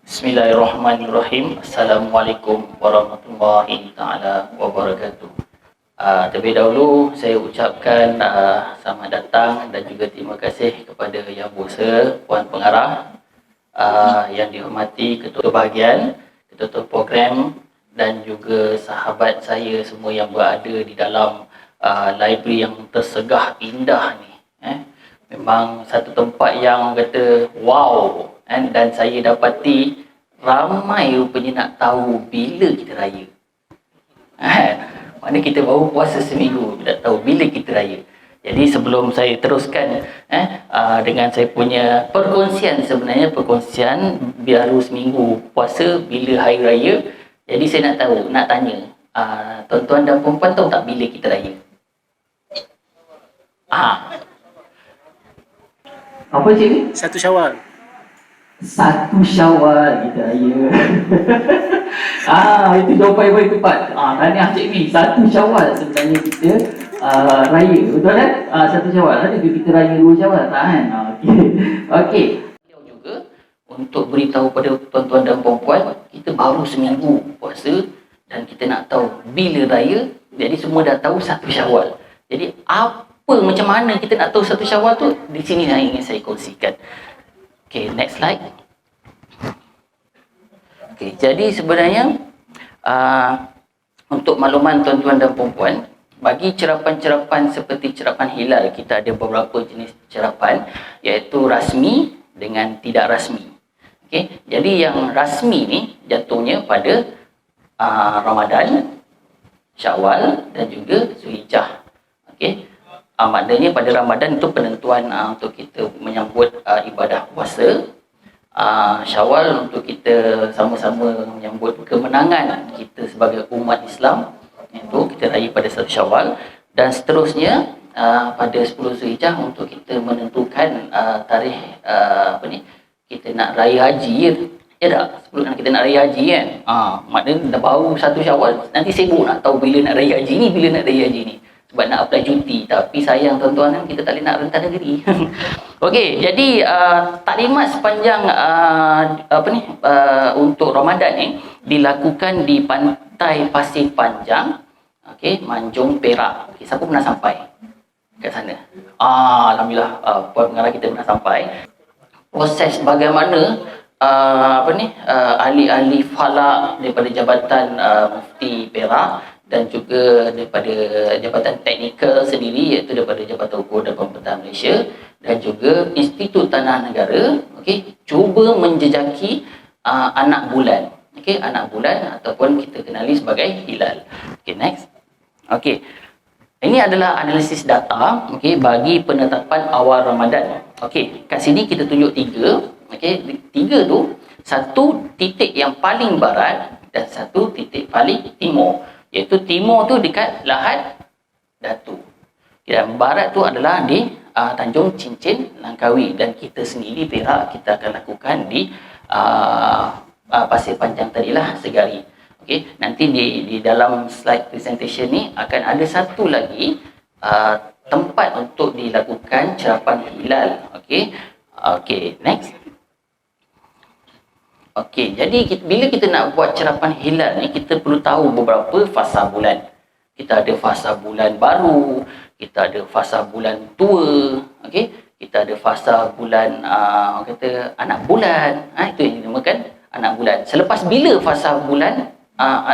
Bismillahirrahmanirrahim. Assalamualaikum warahmatullahi taala wabarakatuh. Terlebih dahulu saya ucapkan selamat datang dan juga terima kasih kepada Yang Berhormat Puan Pengarah, yang dihormati Ketua Bahagian, Ketua Program dan juga sahabat saya semua yang berada di dalam library yang tersegah indah ni. Memang satu tempat yang kata wow, dan saya dapati ramai rupanya nak tahu bila kita raya. Mana kita baru puasa seminggu, tak tahu bila kita raya. Jadi sebelum saya teruskan dengan saya punya perkongsian, sebenarnya perkongsian baru seminggu puasa bila hari raya. Jadi saya nak tanya, tuan-tuan dan puan-puan tahu tak bila kita raya? Apa cik ni? 1 Syawal. 1 Syawal kita raya. Itu jawapan yang paling tepat. Tahniah cik ni, 1 Syawal sebenarnya kita raya. Betul kan? 1 Syawal. Ada ke kita raya 2 Syawal? Tak kan? Okey. Juga untuk beritahu pada tuan-tuan dan puan-puan, kita baru seminggu puasa dan kita nak tahu bila raya. Jadi semua dah tahu 1 Syawal. Jadi macam mana kita nak tahu 1 Syawal tu? Di sini yang ingin saya kongsikan. Okay, next slide. Okay, jadi sebenarnya untuk makluman tuan-tuan dan puan-puan, bagi cerapan-cerapan seperti cerapan hilal, kita ada beberapa jenis cerapan, iaitu rasmi dengan tidak rasmi. Okay, jadi yang rasmi ni jatuhnya pada Ramadan, Syawal dan juga Zulhijjah. Okay. Maknanya pada Ramadan itu penentuan untuk kita menyambut ibadah puasa. Syawal untuk kita sama-sama menyambut kemenangan kita sebagai umat Islam. Itu kita raya pada 1 Syawal. Dan seterusnya pada 10 Zulhijjah untuk kita menentukan tarikh kita nak raya haji. Ya tak? Sebelum kita nak raya haji kan. Maknanya dah baru 1 Syawal, nanti sibuk nak tahu bila nak raya haji ni, bila nak raya haji ni. Sebab nak apply cuti. Tapi sayang tuan-tuan, kita tak boleh nak rentan negeri. Okey, jadi taklimat sepanjang untuk Ramadan ni dilakukan di pantai Pasir Panjang, okey, Manjung Perak. Okey, siapa pernah sampai kat sana? Alhamdulillah, Puan Pengarah kita pernah sampai. Proses bagaimana ahli-ahli falak daripada Jabatan Mufti Perak dan juga daripada Jabatan Teknikal sendiri, iaitu daripada Jabatan Ukur dan Pemerintahan Malaysia dan juga Institut Tanah Negara, okey, cuba menjejaki anak bulan. Okey, anak bulan ataupun kita kenali sebagai hilal. Okey, next. Okey. Ini adalah analisis data, okey, bagi penetapan awal Ramadan. Okey, kat sini kita tunjuk 3. Okey, 3 tu, satu titik yang paling barat dan satu titik paling timur. Iaitu timur tu dekat Lahad Datu. Dan barat tu adalah di Tanjung Cincin Langkawi. Dan kita sendiri Perak, kita akan lakukan di Pasir Panjang tadilah, Segari. Okey, nanti di dalam slide presentation ni akan ada satu lagi tempat untuk dilakukan cerapan hilal. Okey. Okey, next. Okey, jadi bila kita nak buat cerapan hilal ni, kita perlu tahu beberapa fasa bulan. Kita ada fasa bulan baru, kita ada fasa bulan tua, okey. Kita ada fasa bulan kata anak bulan. Itu yang dinamakan anak bulan. Selepas bila fasa bulan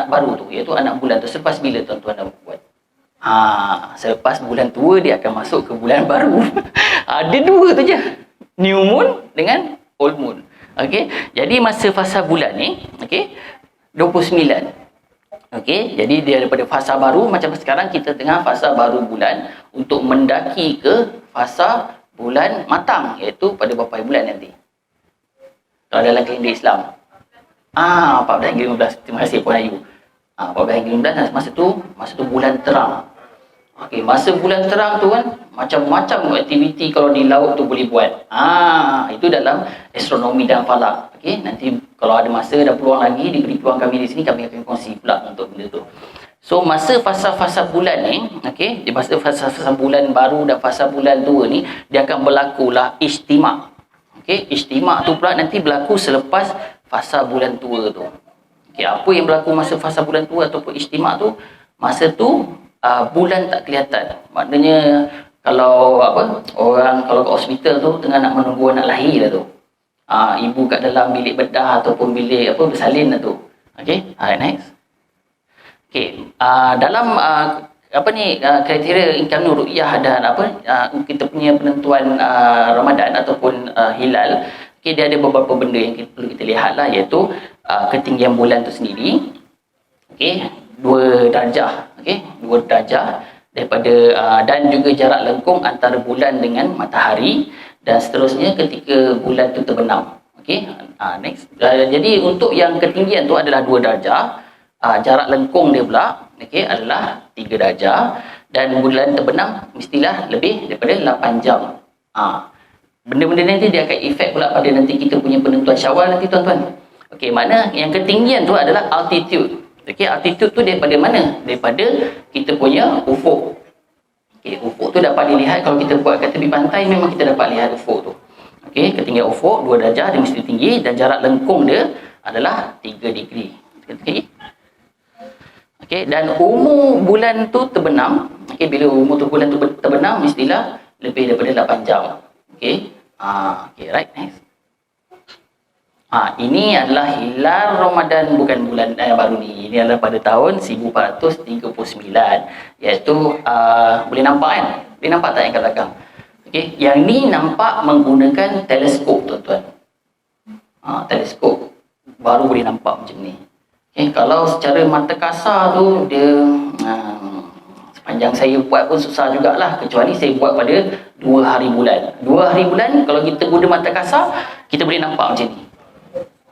baru tu, iaitu anak bulan tu, selepas bila tuan-tuan dan puan? Selepas bulan tua dia akan masuk ke bulan baru. Ada 2 tu je. New moon dengan old moon. Okey, jadi masa fasa bulan ni, okey, 29. Okey, jadi dia daripada fasa baru, macam sekarang kita tengah fasa baru bulan untuk mendaki ke fasa bulan matang, iaitu pada berapa bulan nanti? Kalau dalam kalender Islam. 14 hingga 15. Terima kasih Puan Ayu. 14 hingga 15, masa tu bulan terang. Okey, masa bulan terang tu kan, macam-macam aktiviti kalau di laut tu boleh buat. Itu dalam astronomi dan falak. Okey, nanti kalau ada masa dan peluang lagi, diberi peluang kami di sini, kami akan kongsi pula untuk benda tu. So, masa fasa-fasa bulan ni, okey, di masa fasa-fasa bulan baru dan fasa bulan tua ni, dia akan berlakulah ijtima'. Okey, ijtima' tu pula nanti berlaku selepas fasa bulan tua tu. Okey, apa yang berlaku masa fasa bulan tua ataupun istimak tu, masa tu bulan tak kelihatan. Maknanya kalau orang kalau ke hospital tu tengah nak menunggu anak lahir lah tu. Ibu kat dalam bilik bedah ataupun bilik bersalin lah tu. Okey, next. Okey, dalam kriteria imkan ru'yah dan kita punya penentuan Ramadan ataupun hilal, okey, dia ada beberapa benda yang perlu kita lihat lah, iaitu ketinggian bulan tu sendiri. Okey, 2 darjah, okey, 2 darjah daripada dan juga jarak lengkung antara bulan dengan matahari, dan seterusnya ketika bulan tu terbenam. Okey, next. Jadi untuk yang ketinggian tu adalah 2 darjah. Jarak lengkung dia pula adalah 3 darjah, dan bulan terbenam mestilah lebih daripada 8 jam. Benda-benda nanti dia akan efek pula pada nanti kita punya penentuan Syawal nanti, tuan-tuan. Okey, mana yang ketinggian tu adalah altitude. Okey, altitude tu daripada mana? Daripada kita punya ufuk. Okey, ufuk tu dapat dilihat kalau kita buat kat tepi pantai, memang kita dapat lihat ufuk tu. Okey, ketinggian ufuk 2 darjah dia mesti tinggi, dan jarak lengkung dia adalah 3 degree. Okey, dan umur bulan tu terbenam. Okey, bila umur tu bulan tu terbenam mestilah lebih daripada 8 jam. Okey. Okey, right, next. Ini adalah hilal Ramadan, bukan bulan baru ni. Ini adalah pada tahun 1439. Iaitu boleh nampak kan? Boleh nampak tak yang kat belakang? Okey, yang ni nampak menggunakan teleskop, tuan-tuan. Teleskop baru boleh nampak macam ni. Kalau secara mata kasar tu dia sepanjang saya buat pun susah jugalah, kecuali saya buat pada 2 hari bulan. 2 hari bulan kalau kita guna mata kasar, kita boleh nampak macam ni.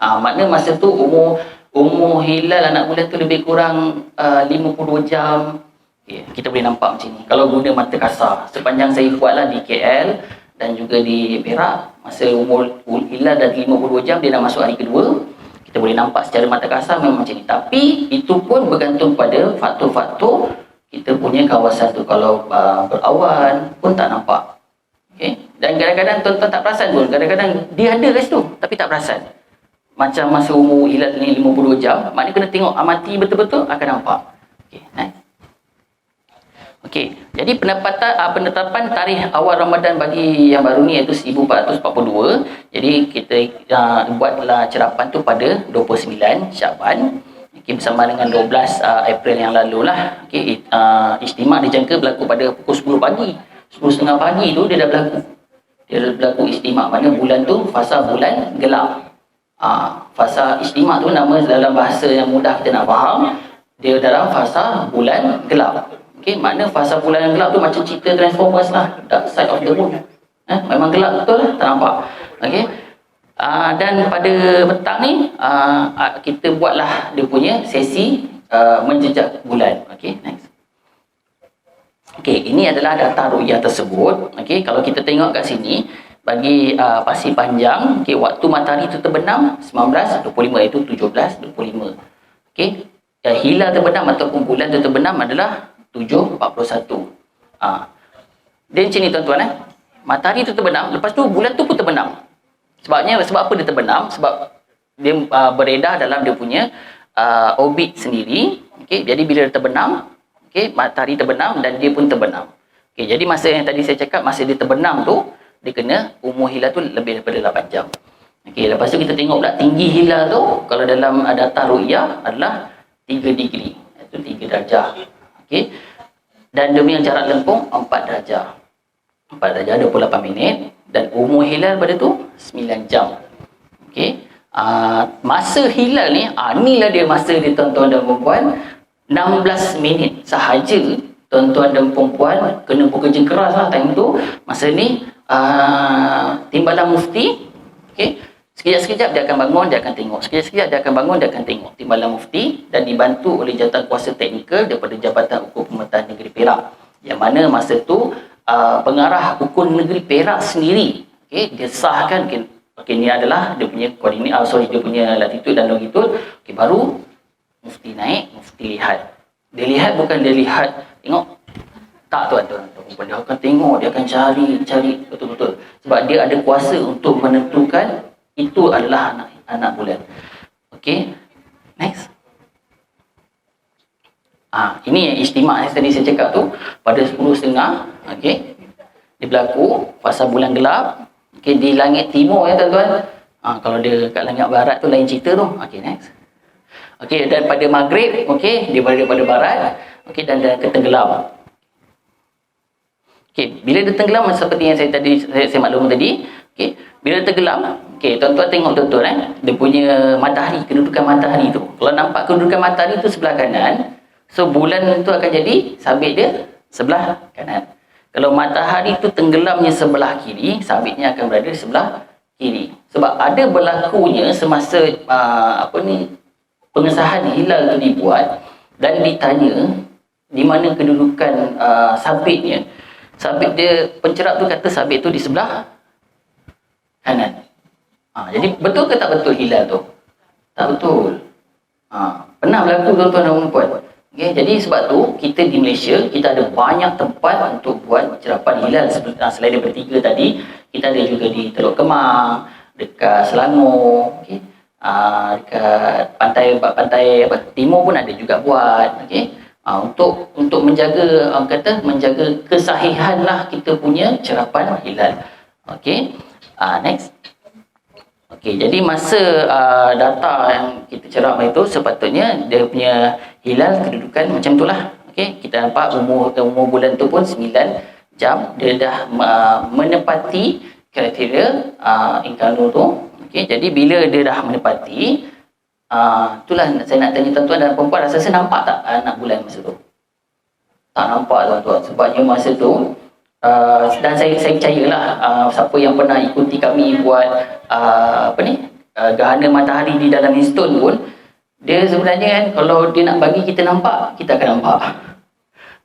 Makna masa tu umur hilal anak bulan tu lebih kurang 52 jam. Kita boleh nampak macam ni kalau guna mata kasar. Sepanjang saya buatlah di KL dan juga di Perak, masa umur hilal dah 52 jam, dia dah masuk hari kedua. Kita boleh nampak secara mata kasar memang macam ni. Tapi itu pun bergantung pada faktor-faktor kita punya kawasan tu. Kalau berawan pun tak nampak. Okay? Dan kadang-kadang tuan-tuan tak perasan pun. Kadang-kadang dia ada kat situ tapi tak perasan. Macam masa umur hilal ni 52 jam, maknanya kena tengok amati betul-betul akan nampak. Okay, nice. Okey, jadi penetapan tarikh awal Ramadan bagi yang baru ni iaitu 1442. Jadi kita buatlah cerapan tu pada 29 Syaban. Okey, bersama dengan 12 April yang lalu lah. Okey, istimak dijangka berlaku pada pukul 10 pagi. 10.30 pagi tu dia dah berlaku. Dia dah berlaku istimak, mana bulan tu fasa bulan gelap. Fasa istimak tu nama dalam bahasa yang mudah kita nak faham, dia dalam fasa bulan gelap. Okey, makna fasa bulan yang gelap tu macam cerita Transformers lah, Dark Side of the Moon. Memang gelap betul lah, tak nampak. Okey. Dan pada petang ni kita buatlah dia punya sesi menjejak bulan. Okey, next. Okey, ini adalah data ru'yah tersebut. Okey, kalau kita tengok kat sini bagi Pasir Panjang, okey, waktu matahari itu terbenam 19.25 iaitu 17.25. Okey, hilal terbenam ataupun bulan tu terbenam adalah 7.41. Dia macam ni, tuan-tuan. Matahari tu terbenam, lepas tu bulan tu pun terbenam. Sebab apa dia terbenam? Sebab dia beredar dalam dia punya orbit sendiri. Okey, jadi bila dia terbenam, okey, matahari terbenam dan dia pun terbenam. Okey, jadi masa yang tadi saya cakap, masa dia terbenam tu, dia kena umur hilal tu lebih daripada 8 jam. Okey, lepas tu kita tengok pula tinggi hilal tu, kalau dalam data ru'yah adalah 3 degree, iaitu 3 darjah. Okey. Dan dia punya jarak lengkung 4 darjah. 4 darjah 28 minit, dan umur hilal pada tu 9 jam. Okey. Masa hilal ni, inilah dia masa dia, tuan-tuan dan perempuan, 16 minit sahaja tuan-tuan dan perempuan kena bekerja keras lah time tu. Masa ni timbalan mufti, okey, sekejap-sekejap dia akan bangun, dia akan tengok. Sekejap-sekejap dia akan bangun, dia akan tengok. Timbalan mufti, dan dibantu oleh jawatankuasa teknikal daripada Jabatan Ukur Pemetaan Negeri Perak. Yang mana masa tu pengarah ukur negeri Perak sendiri, okey, dia sahkan okey, ni adalah dia punya koordinat, dia punya latitude dan longitude. Okey, baru mufti naik, mufti lihat. Dia lihat bukan dia lihat tengok. Tak, tuan-tuan. Dia akan tengok, dia akan cari betul-betul. Sebab dia ada kuasa untuk menentukan itu adalah anak anak bulan. Okey. Next. Ini yang istimak yang tadi saya cakap tu pada 10.30. Okey. Dia berlaku fasa bulan gelap. Okey, di langit timur ya tuan-tuan. Kalau dia kat langit barat tu lain cerita tu. Okey, next. Okey, dan pada maghrib, okey, dia berada pada barat. Okey, dan ke tenggelam. Okey, bila dia tenggelam seperti yang saya maklum tadi, okey, bila dia tenggelam, okey, tuan-tuan tengok betul-betul dia punya matahari, kedudukan matahari tu. Kalau nampak kedudukan matahari tu sebelah kanan, so bulan tu akan jadi sabit dia sebelah kanan. Kalau matahari tu tenggelamnya sebelah kiri, sabitnya akan berada di sebelah kiri. Sebab ada berlakunya semasa pengesahan hilal tu dibuat dan ditanya di mana kedudukan sabitnya. Sabit dia, pencerap tu kata sabit tu di sebelah kanan. Jadi betul ke tak betul hilal tu? Tak betul. Pernah berlaku tuan-tuan dan puan. Okay, jadi sebab tu kita di Malaysia kita ada banyak tempat untuk buat pencerapan hilal. Selain daripada 3 tadi, kita ada juga di Teluk Kemang, dekat Selangor, okay, dekat pantai timur pun ada juga buat, okay. Untuk menjaga menjaga kesahihan lah kita punya cerapan hilal. Okay. Next. Okey, jadi masa data yang kita cerap itu sepatutnya dia punya hilal kedudukan macam itulah. Okey, kita nampak umur bulan tu pun 9 jam. Dia dah menepati kriteria Incarno tu. Okey, jadi bila dia dah menepati, itulah saya nak tanya tuan-tuan dan puan-puan, rasa nampak tak anak bulan masa tu? Tak nampak tuan-tuan, sebabnya masa tu dan saya percayalah siapa yang pernah ikuti kami buat gerhana matahari di dalam Inston pun, dia sebenarnya kan kalau dia nak bagi kita nampak, kita akan nampak.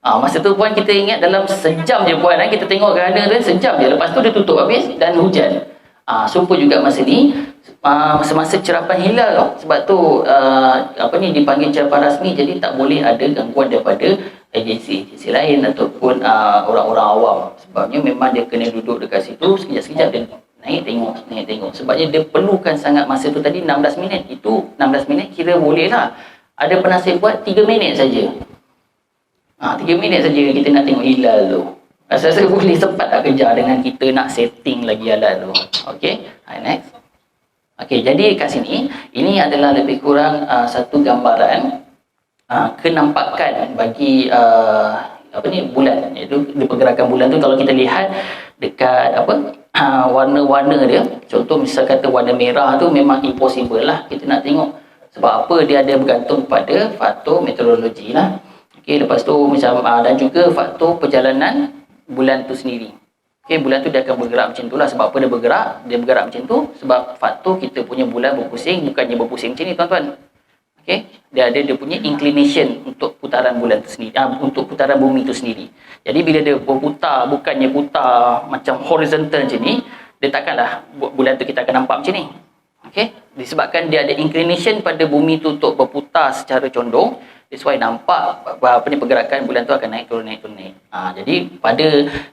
Masa tu puan kita ingat dalam sejam je puan, kita tengok gerhana tu sejam je, lepas tu dia tutup habis dan hujan. Sumpah juga masa ni semasa cerapan hilal tu, sebab tu dipanggil cerapan rasmi, jadi tak boleh ada gangguan daripada agensi lain ataupun orang-orang awam. Sebabnya memang dia kena duduk dekat situ sekejap-sekejap dia naik tengok. Sebabnya dia perlukan sangat masa tu tadi 16 minit. Itu 16 minit kira boleh lah. Ada pernah saya buat 3 minit saja. 3 minit saja kita nak tengok hilal tu. Rasa boleh sempat tak kejar dengan kita nak setting lagi alat tu. Okey, next. Okey, jadi kat sini ini adalah lebih kurang satu gambaran kenampakan bagi bulan, iaitu pergerakan bulan tu. Kalau kita lihat dekat warna-warna dia, contoh misal kata warna merah tu memang impossible lah kita nak tengok. Sebab apa? Dia ada bergantung pada faktor meteorologi lah. Okey, lepas tu macam dan juga faktor perjalanan bulan tu sendiri. Okey, bulan tu dia akan bergerak macam tu lah. Sebab apa dia bergerak macam tu? Sebab faktor kita punya bulan berpusing, bukannya berpusing macam ni tuan-tuan. Okey, dia punya inclination untuk putaran bulan tu sendiri, untuk putaran bumi tu sendiri. Jadi bila dia berputar, bukannya putar macam horizontal macam ni, dia takkanlah bulan tu kita akan nampak macam ni. Okey, disebabkan dia ada inclination pada bumi tu untuk berputar secara condong, that's why nampak pergerakan bulan tu akan naik turun. Jadi pada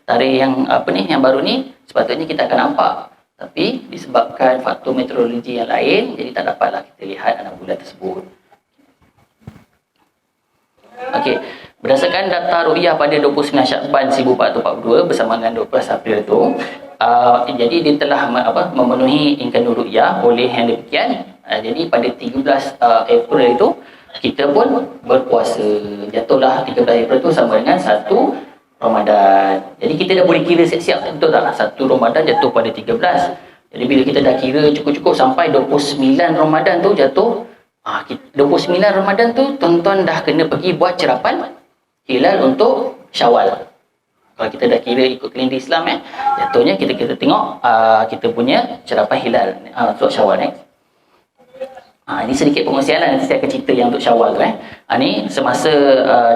tarikh yang yang baru ni sepatutnya kita akan nampak, tapi disebabkan faktor meteorologi yang lain, jadi tak dapatlah kita lihat anak bulan tersebut. Okey, berdasarkan data ru'yah pada 29 Syakban 1442 bersama dengan 12 April tu, jadi dia telah memenuhi Incarno ru'yah oleh yang demikian. Jadi pada 13 April itu kita pun berpuasa. Jatuhlah 13 April tu sama dengan 1 Ramadan. Jadi kita dah boleh kira siap-siap, betul tak? 1 Ramadan jatuh pada 13. Jadi bila kita dah kira cukup-cukup sampai 29 Ramadan tu jatuh, 29 Ramadan tu tuan-tuan dah kena pergi buat cerapan hilal untuk Syawal. Kalau kita dah kira ikut kalender Islam jatuhnya kita tengok kita punya cerapan hilal untuk Syawal next. Ini sedikit pengungsian lah, nanti saya akan cerita yang untuk Syawal tu. Ni semasa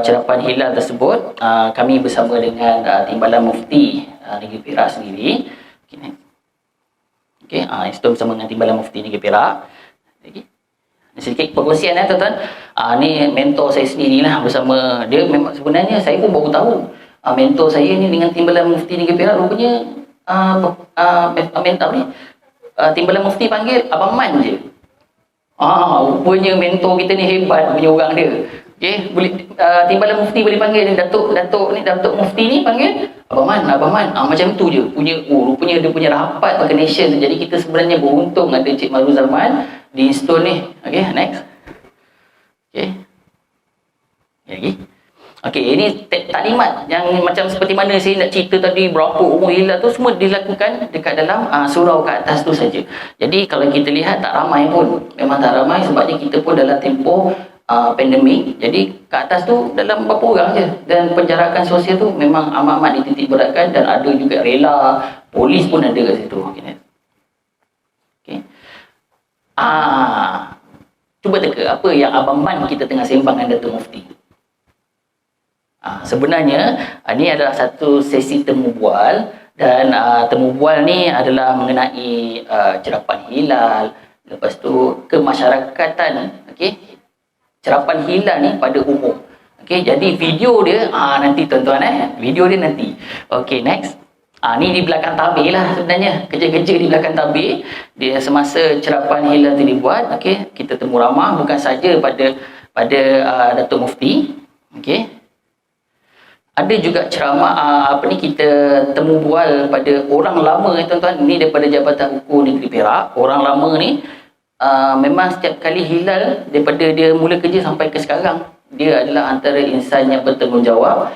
cerapan hilal tersebut, kami bersama dengan Timbalan Mufti Negeri Perak sendiri. Okey, itu bersama dengan Timbalan Mufti Negeri Perak. Okay. Sedikit perkongsian tuan-tuan. Ni mentor saya sendirilah bersama dia. Memang sebenarnya saya pun baru tahu mentor saya ni dengan Timbalan Mufti Negeri Perak rupanya mentor ni Timbalan Mufti panggil Abang Man je. Rupanya mentor kita ni hebat punya orang dia. Okey, boleh Timbalan Mufti boleh panggil ni Datuk Mufti ni panggil Abang Man. Macam tu je. Rupanya dia punya rapat recognition. Jadi kita sebenarnya beruntung ada Cik Maru Zaman di install ni. Okey, next. Okey. Lagi. Okey, ini taklimat yang macam seperti mana saya nak cerita tadi, berapa orang hilal tu semua dilakukan dekat dalam surau kat atas tu saja. Jadi kalau kita lihat tak ramai pun. Memang tak ramai sebabnya kita pun dalam tempoh pandemik. Jadi kat atas tu dalam berapa orang je. Dan penjarakan sosial tu memang amat-amat dititik beratkan dan ada juga rela, polis pun ada kat situ. Okey. Cuba teka apa yang Abang Man kita tengah sembang dengan Datuk Mufti. Sebenarnya ini adalah satu sesi temu bual dan temu bual ni adalah mengenai cerapan hilal, lepas tu kemasyarakatan, okey, cerapan hilal ni pada umum. Okey, jadi video dia nanti tuan-tuan video dia nanti. Okey, next. Ni di belakang tabir lah sebenarnya, kerja-kerja di belakang tabir dia semasa cerapan hilal tu dibuat. Okey, kita temu ramah bukan saja pada Datuk Mufti. Okey, ada juga ceramah kita temu bual pada orang lama tuan-tuan. Ini daripada Jabatan Hukum Negeri Perak. Orang lama ni memang setiap kali hilal daripada dia mula kerja sampai ke sekarang, dia adalah antara insan yang bertanggungjawab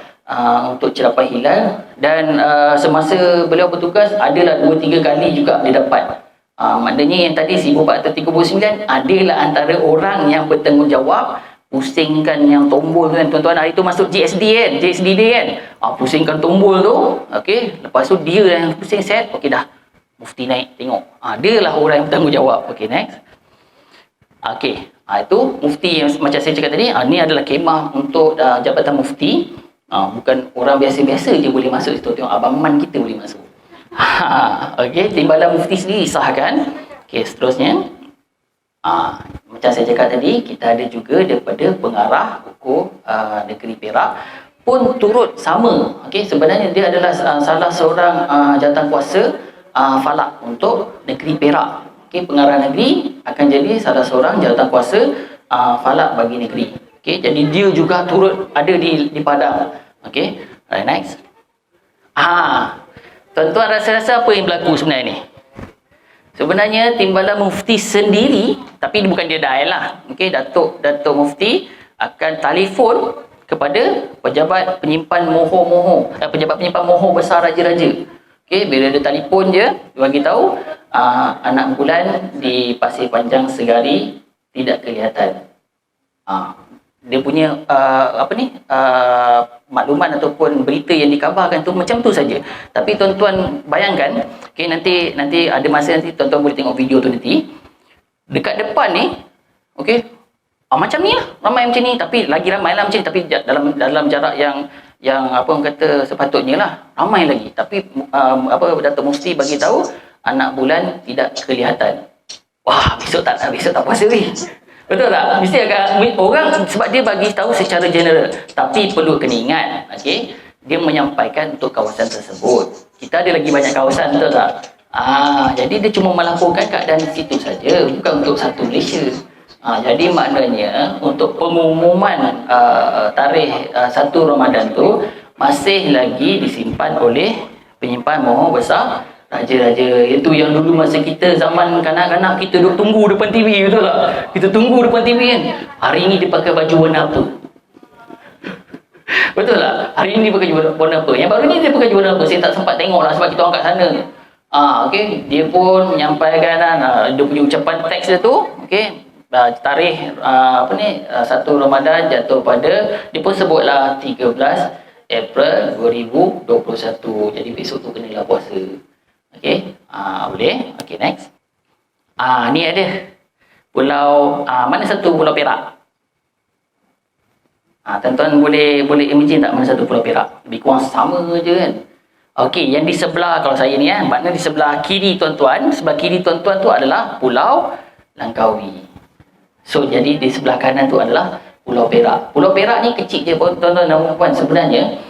untuk cerapan hilal. Dan semasa beliau bertugas adalah 2-3 kali juga dia dapat. Maknanya yang tadi 1439 adalah antara orang yang bertanggungjawab pusingkan yang tombol tu kan tuan-tuan. Hari tu masuk JSDD kan. Pusingkan tombol tu. Okey, lepas tu dia yang pusing set. Okey dah. Mufti naik tengok. Dia lah orang yang bertanggungjawab. Okey, next. Okey, itu Mufti yang macam saya cakap tadi. Ni adalah kemah untuk Jabatan Mufti. Bukan orang biasa-biasa je boleh masuk situ. Tengok Abang Man kita boleh masuk. Okey, Timbalan Mufti sendiri sahkan. Okey, seterusnya. Macam saya cakap tadi, kita ada juga daripada Pengarah Hukum Negeri Perak pun turut sama. Okey, sebenarnya dia adalah salah seorang jawatankuasa falak untuk Negeri Perak. Okey, Pengarah Negeri akan jadi salah seorang jawatankuasa falak bagi negeri. Okey, jadi dia juga turut ada di Padang. Okey, alright, next. Tuan-tuan rasa-rasa apa yang berlaku sebenarnya ni? Sebenarnya Timbalan Mufti sendiri, tapi bukan dia dial lah. Okey, Datuk Mufti akan telefon kepada pejabat penyimpan moho besar raja-raja. Okey, bila dia telefon je, dia bagi tahu anak bulan di Pasir Panjang Segari tidak kelihatan. Dia punya maklumat ataupun berita yang dikabarkan tu macam tu saja. Tapi tuan-tuan bayangkan, okey, nanti ada masa nanti tuan-tuan boleh tengok video tu nanti. Dekat depan ni, okey, macam ni lah, ramai macam ni, tapi lagi ramai lah macam ni, tapi dalam jarak yang apa orang kata sepatutnya lah, ramai lagi. Tapi Datuk Mufti bagi tahu anak bulan tidak kelihatan. Wah, besok tak puasa ni. Betul tak? Mesti agak orang sebab dia bagi tahu secara general. Tapi perlu kena ingat, okey, dia menyampaikan untuk kawasan tersebut. Kita ada lagi banyak kawasan, betul tak? Jadi dia cuma melaporkan keadaan di situ saja, bukan untuk satu Malaysia. Jadi maknanya untuk pengumuman tarikh 1 Ramadan tu masih lagi disimpan oleh penyimpan moho besar raja-raja. Itu yang dulu masa kita zaman kanak-kanak kita duduk tunggu depan TV, betul tak? Kita tunggu depan TV kan. Hari ini dia pakai baju warna apa? Betul tak? Hari ini dia pakai warna apa? Yang baru ni dia pakai warna apa? Saya tak sempat tengok lah sebab kita orang kat sana. Okey, dia pun menyampaikan dia punya ucapan teks dia tu, okey. Tarikh 1 Ramadan jatuh pada, dia pun sebutlah 13 April 2021. Jadi besok tu kenalah puasa. Okey, boleh. Okey, next. Ni ada pulau, mana satu Pulau Perak? Tuan-tuan boleh imagine tak mana satu Pulau Perak? Lebih kurang sama je kan. Okey, yang di sebelah, kalau saya ni makna di sebelah kiri tuan-tuan, tu adalah Pulau Langkawi. So jadi di sebelah kanan tu adalah Pulau Perak. Pulau Perak ni kecil je tuan-tuan dan puan. Sebenarnya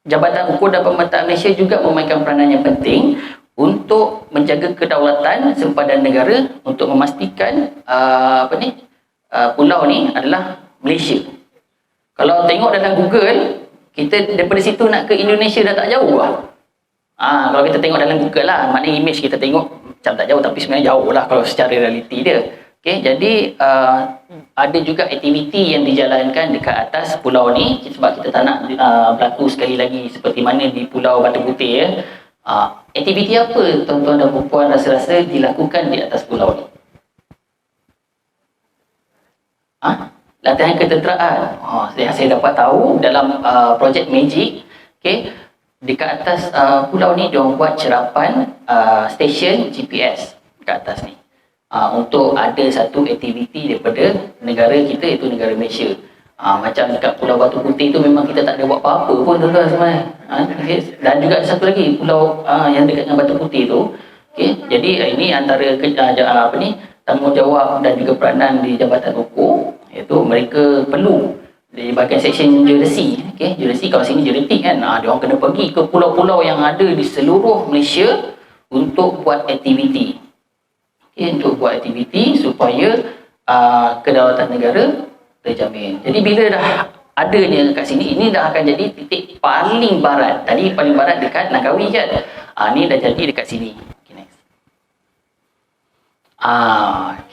Jabatan Hukum dan Pemerintah Malaysia juga memainkan peranan yang penting untuk menjaga kedaulatan sempadan negara untuk memastikan pulau ni adalah Malaysia. Kalau tengok dalam Google, kita daripada situ nak ke Indonesia dah tak jauh lah. Kalau kita tengok dalam Google lah, maknanya image kita tengok macam tak jauh, tapi sebenarnya jauh lah kalau secara realiti dia. Okay, jadi ada juga aktiviti yang dijalankan dekat atas pulau ni, sebab kita tak nak berlaku sekali lagi seperti mana di Pulau Batu Putih ya. Aktiviti apa tuan-tuan dan puan rasa-rasa dilakukan di atas pulau ni? Latihan ketenteraan. Yang saya dapat tahu dalam projek Magic, okay, dekat atas pulau ni diorang buat cerapan stesen GPS dekat atas ni. Untuk ada satu aktiviti daripada negara kita, iaitu negara Malaysia. Macam dekat Pulau Batu Putih tu memang kita tak ada buat apa-apa pun tuan-tuan sebenarnya. Dan juga ada satu lagi pulau yang dekat dengan Batu Putih tu. Okay, jadi ini antara tanggungjawab dan juga peranan di Jabatan Hukum, iaitu mereka perlu di bahagian seksyen jurisi. Okay, jurisi kalau sini juridik kan, dia orang kena pergi ke pulau-pulau yang ada di seluruh Malaysia untuk buat aktiviti. Okay, untuk buat aktiviti supaya kedaulatan negara terjamin. Jadi bila dah adanya kat sini, ini dah akan jadi titik paling barat. Tadi paling barat dekat Langkawi kan. Ni dah jadi dekat sini. Okay, next.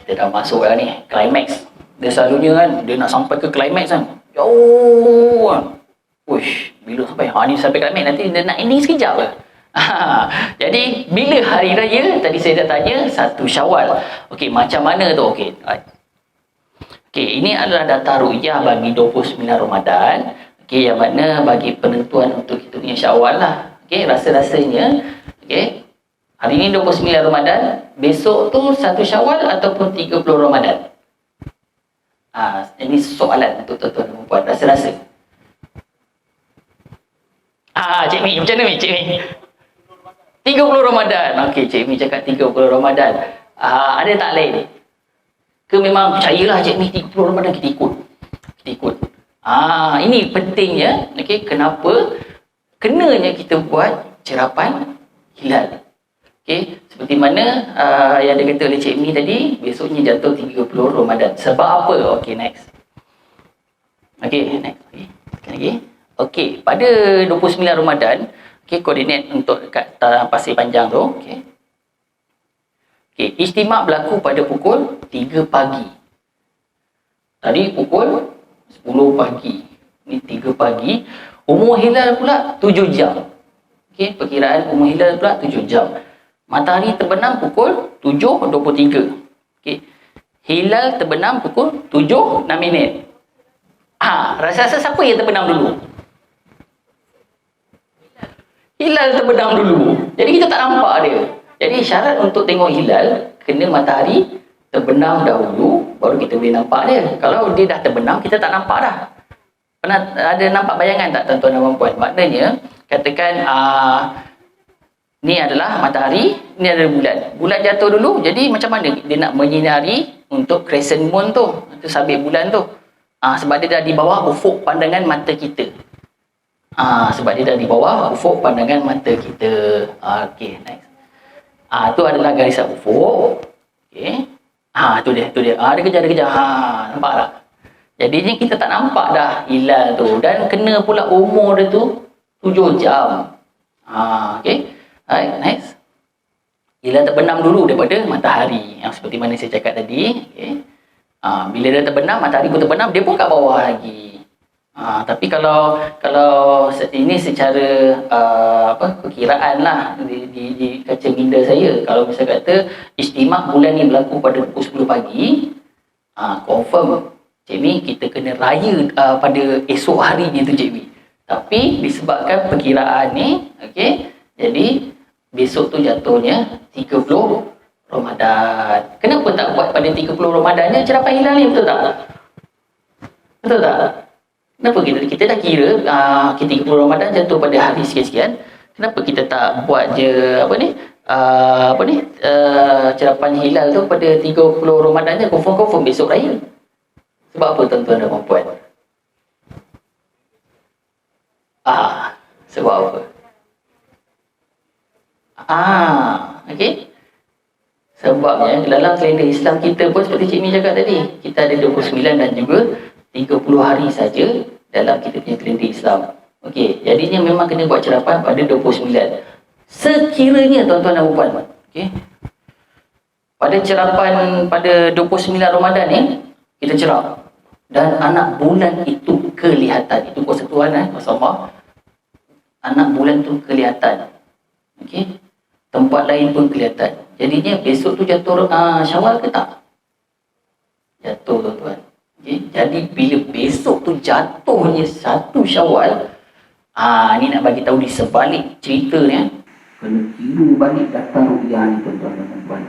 Kita dah masuk dah ni, climax. Dia selalunya kan, dia nak sampai ke climax kan. Jauh kan. Uish, bila sampai? Ni sampai climax, nanti dia nak ending sekejap lah. Jadi bila hari raya tadi saya dah tanya 1 Syawal. Okey, macam mana tu? Okey. Okey, ini adalah data ru'yah bagi 29 Ramadan. Okey, yang mana bagi penentuan untuk hitungnya Syawal lah. Okey, rasa-rasanya okey, hari ini 29 Ramadan, besok tu 1 Syawal ataupun 30 Ramadan. Ini soalan untuk tuan-tuan dan puan, rasa-rasa. Cik Mi, macam mana Mi, Cik Mi? 30 Ramadan. Okey, Cik Mi cakap 30 Ramadan. Ada tak lain? Ke memang percayalah Cik Mi 30 Ramadan kita ikut. Kita ikut. Ini pentingnya, okey, kenapa kenanya kita buat cerapan hilal. Okey, seperti mana yang dikata oleh Cik Mi tadi, besoknya jatuh 30 Ramadan. Sebab apa? Okey, next. Okey, next. Okey, sekali lagi. Okey, pada 29 Ramadan, okey, koordinat untuk dekat Pasir Panjang tu, okey. Okey, istimak berlaku pada pukul 3 pagi. Tadi pukul 10 pagi. Ni 3 pagi. Umur hilal pula 7 jam. Okey, perkiraan umur hilal pula 7 jam. Matahari terbenam pukul 7.23. Okey. Hilal terbenam pukul 7.06. Rasa-rasa siapa yang terbenam dulu? Hilal terbenam dulu. Jadi kita tak nampak dia. Jadi syarat untuk tengok hilal, kena matahari terbenam dahulu, baru kita boleh nampak dia. Kalau dia dah terbenam, kita tak nampak dah. Pernah ada nampak bayangan tak tuan-tuan dan puan? Maknanya, katakan ni adalah matahari, ni adalah bulan. Bulan jatuh dulu, jadi macam mana dia nak menyinari untuk crescent moon tu, itu sabit bulan tu. Sebab dia dah di bawah ufuk pandangan mata kita. Sebab dia dah di bawah ufuk pandangan mata kita. Okey, next. Tu adalah garisan ufuk. Okey. Tu dia. Dia kejar. Nampak tak? Jadinya kita tak nampak dah hilal tu. Dan kena pula umur dia tu 7 jam. Okey. Alright, next. Hilal terbenam dulu daripada matahari. Yang seperti mana saya cakap tadi. Okey. Bila dia terbenam, matahari pun terbenam, dia pun kat bawah lagi. Tapi kalau ini secara perkiraan lah di kaca minda saya, kalau misalnya kata istimak bulan ni berlaku pada pukul 10 pagi, confirm Cik Mi kita kena raya pada esok harinya tu Cik Mi. Tapi disebabkan perkiraan ni, okey, jadi besok tu jatuhnya 30 Ramadan. Kenapa tak buat pada 30 Ramadannya cerapan hilal ni, betul tak? Betul tak? Kenapa kita dah kira 30 Ramadan jatuh pada hari sekian-sekian. Kenapa kita tak buat je cerapan hilal tu pada 30 Ramadannya, confirm besok raya. Sebab apa tuan-tuan dan puan? Sebab apa? Okey. Sebabnya dalam kalender Islam kita pun seperti Cik Mi cakap tadi, kita ada 29 dan juga 30 hari saja dalam kita punya kalender Islam. Okey, jadinya memang kena buat cerapan pada 29. Sekiranya tuan-tuan dan puan, okey, pada cerapan pada 29 Ramadan ni kita cerap dan anak bulan itu kelihatan. Itu kuasa Tuhan, masya-Allah. Anak bulan tu kelihatan. Okey. Tempat lain pun kelihatan. Jadinya besok tu jatuh Syawal ke tak? Jatuh, tuan-tuan. Okay. Jadi bila besok tu jatuhnya 1 Syawal, ni nak bagi tahu di sebalik cerita ni, kena kira balik data rupiah ni, tuan-tuan dan puan.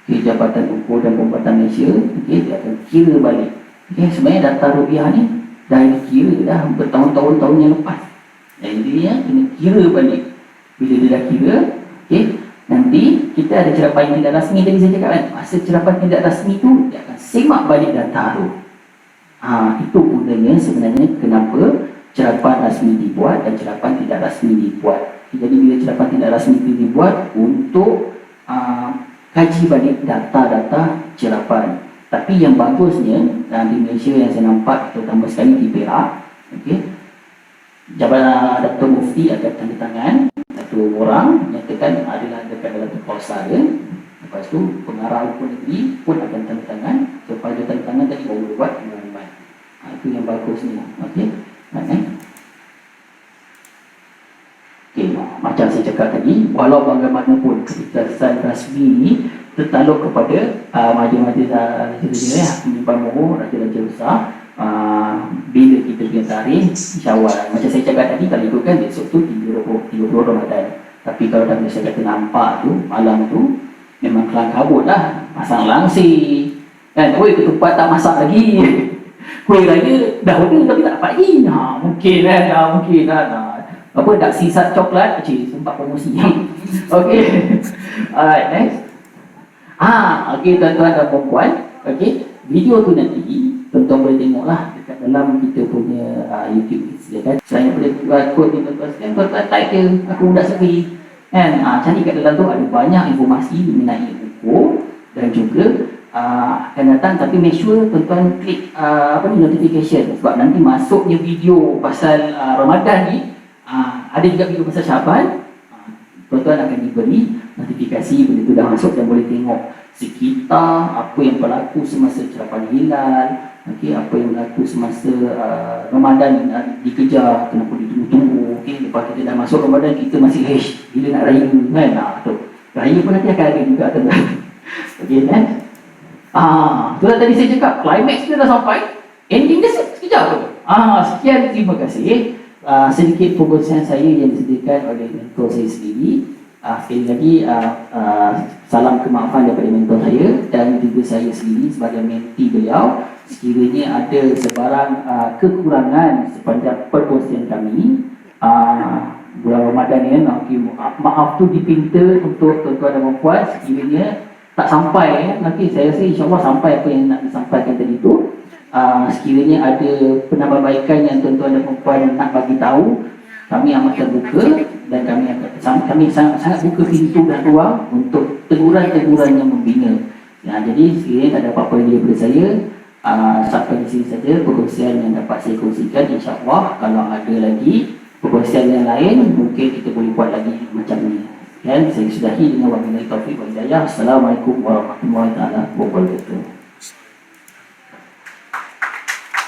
Okay, Jabatan Ukur dan Pembuatan Malaysia, okay, dia akan kira balik. Okay, sebenarnya data rupiah ni dah dikira dah bertahun-tahun yang lepas. Jadi dia kena kira balik. Bila dia dah kira, okay, nanti kita ada cerapan yang tidak rasmi tadi saya cakap kan. Masa cerapan tidak rasmi tu, dia akan semak balik data tu. Itu gunanya sebenarnya kenapa cerapan rasmi dibuat dan cerapan tidak rasmi dibuat. Jadi bila cerapan tidak rasmi itu dibuat untuk kaji balik data-data cerapan. Tapi yang bagusnya di Malaysia yang saya nampak, terutama sekali di Perak, okay, Jabatan Dr. Mufti akan tanda tangan, satu orang menyatakan adalah dekat dalam kepulauan dia. Lepas tu pengarah hukum negeri pun akan tanda tangan. Lepas dia tanda tangan tadi baru buat pengumuman. Itu yang bagusnya. Okey. Okey, macam saya cakap tadi, walau bagaimanapun keputusan rasmi ini tertaluk kepada majlis-majlis penyimpan mohon raja-raja besar. Bila kita punya tarikh Syawal, macam saya cakap tadi, kalau ikutkan besok tu 30 Ramadan. Tapi kalau dah saya kata nampak tu malam tu memang kelang kabut lah, pasang langsir kan, ketupat tak masak lagi. Kuih raya dah order tapi tak dapat lagi. Mungkin kan, mungkin kan. Apa dak sisa coklat, sempat promosi. Okey. Alright, next. Okey tuan-tuan dan puan-puan, okey, video tu nanti tuan-tuan boleh tengoklah dekat dalam kita punya YouTube ya kan. Saya boleh buat kod ni tuan-tuan sekalian, tuan-tuan type je aku budak sendiri kan. Cari kat dalam tu ada banyak informasi mengenai buku dan juga akan datang, tapi make sure tuan-tuan klik notification, sebab nanti masuknya video pasal Ramadan ni, ada juga video pasal Syaban, tuan-tuan akan diberi notifikasi benda tu dah masuk dan boleh tengok sekitar apa yang berlaku semasa cerapan hilal, okey, apa yang berlaku semasa Ramadan dikejar, kenapa ditunggu-tunggu. Okey, lepas kita dah masuk Ramadan, kita masih bila nak raya kan. Tu raya pun nanti akan ada juga tuan-tuan. Okey kan. Tu tadi saya cakap climax kita dah sampai, ending dia sekejap tu. Sekian, terima kasih. Sedikit perkongsian saya yang disediakan oleh mentor saya sendiri. Sekali lagi salam kemaafan daripada mentor saya dan juga saya sendiri sebagai menti beliau. Sekiranya ada sebarang kekurangan sepanjang perkongsian kami bulan Ramadan ni, maaf tu dipinta untuk tuan-tuan dan puan. Sekiranya tak sampai, nanti saya rasa insyaAllah sampai apa yang nak disampaikan tadi tu. Sekiranya ada penambahbaikan yang tuan-tuan dan puan nak bagi tahu, kami amat terbuka dan kami sangat buka pintu dan ruang untuk teguran-teguran yang membina. Jadi sekiranya tak ada apa-apa lagi daripada saya, sampai di sini saja perkongsian yang dapat saya kongsikan. InsyaAllah kalau ada lagi perkongsian yang lain, mungkin kita boleh buat lagi macam ni. Dan saya sudahi dengan wabillahi taufiq wal hidayah. Assalamualaikum warahmatullahi wabarakatuh.